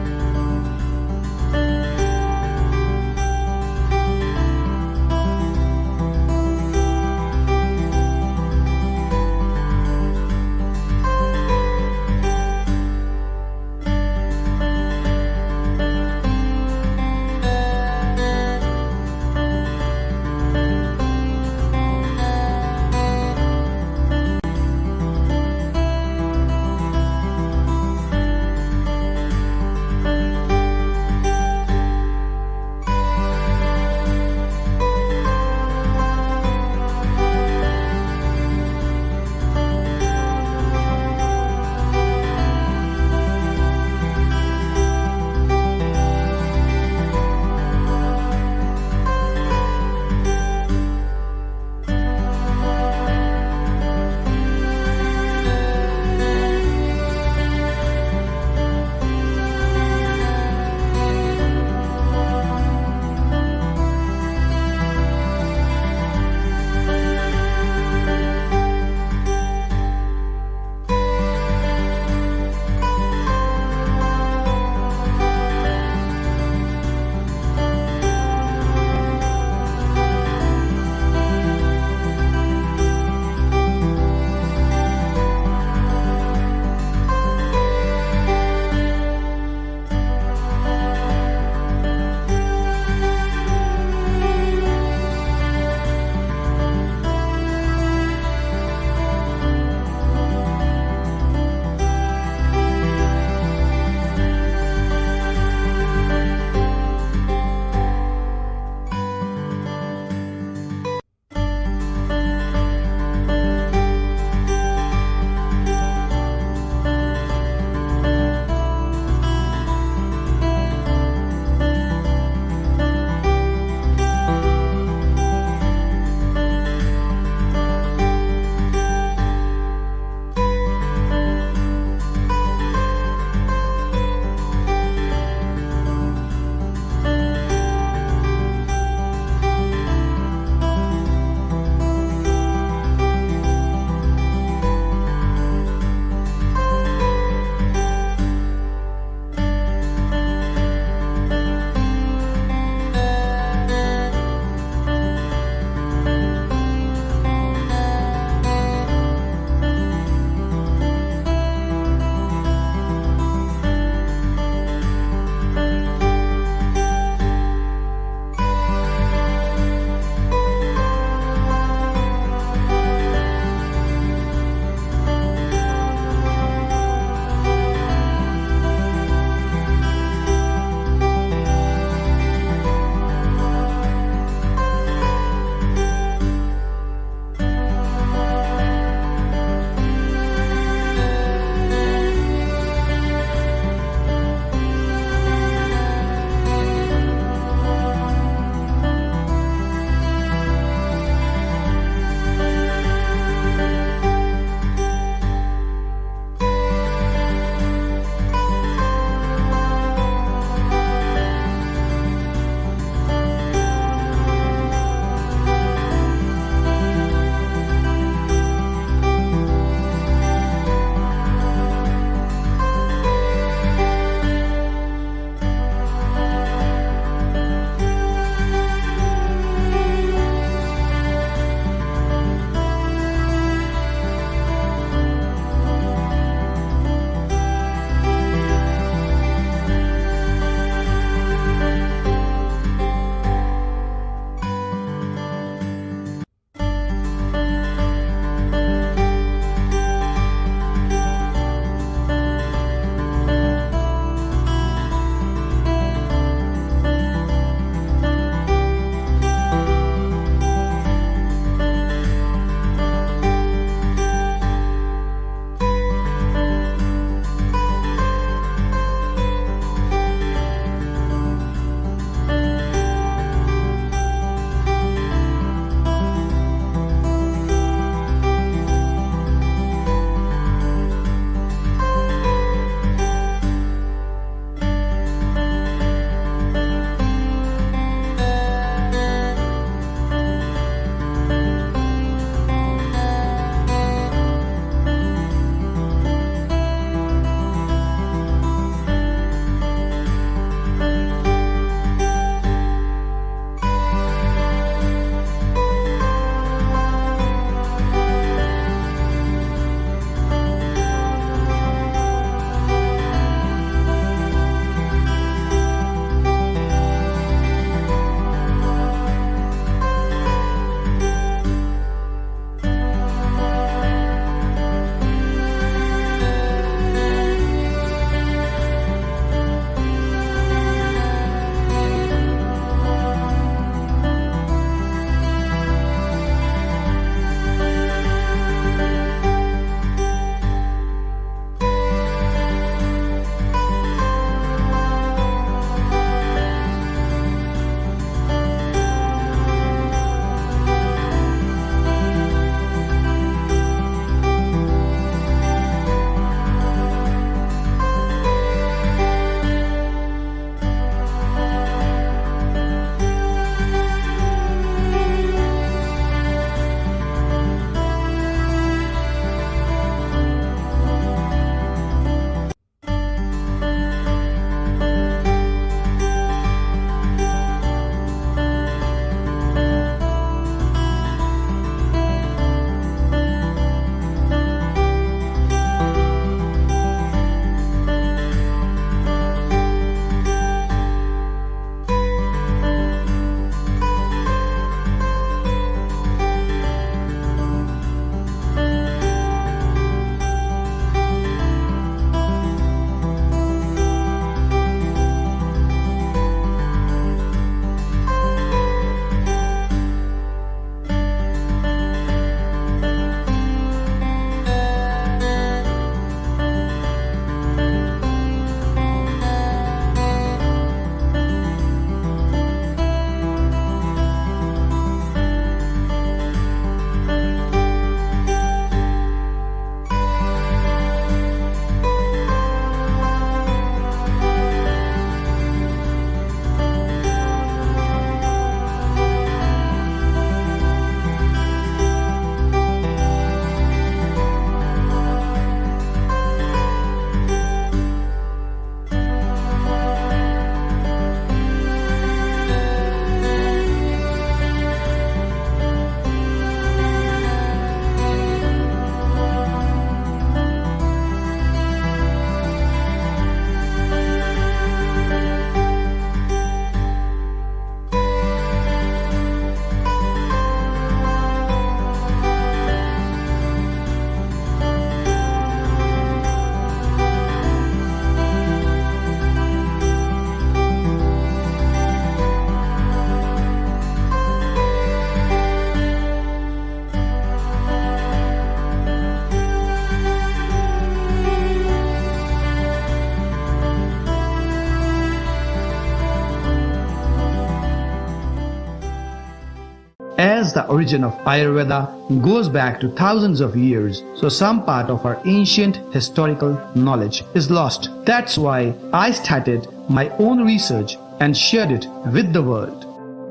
As the origin of Ayurveda goes back to thousands of years, so some part of our ancient historical knowledge is lost. That's why I started my own research and shared it with the world.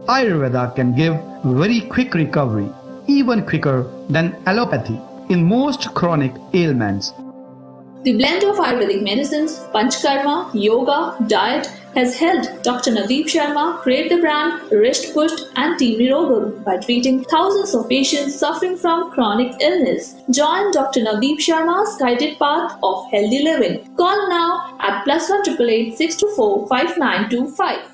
Ayurveda can give very quick recovery, even quicker than allopathy, in most chronic ailments. The blend of Ayurvedic medicines, Panchkarma, yoga, diet has helped Dr. Nadeep Sharma create the brand Risht Pusht and Team Nirogam by treating thousands of patients suffering from chronic illness. Join Dr. Nadeep Sharma's guided path of healthy living. Call now at +1 888 624 5925.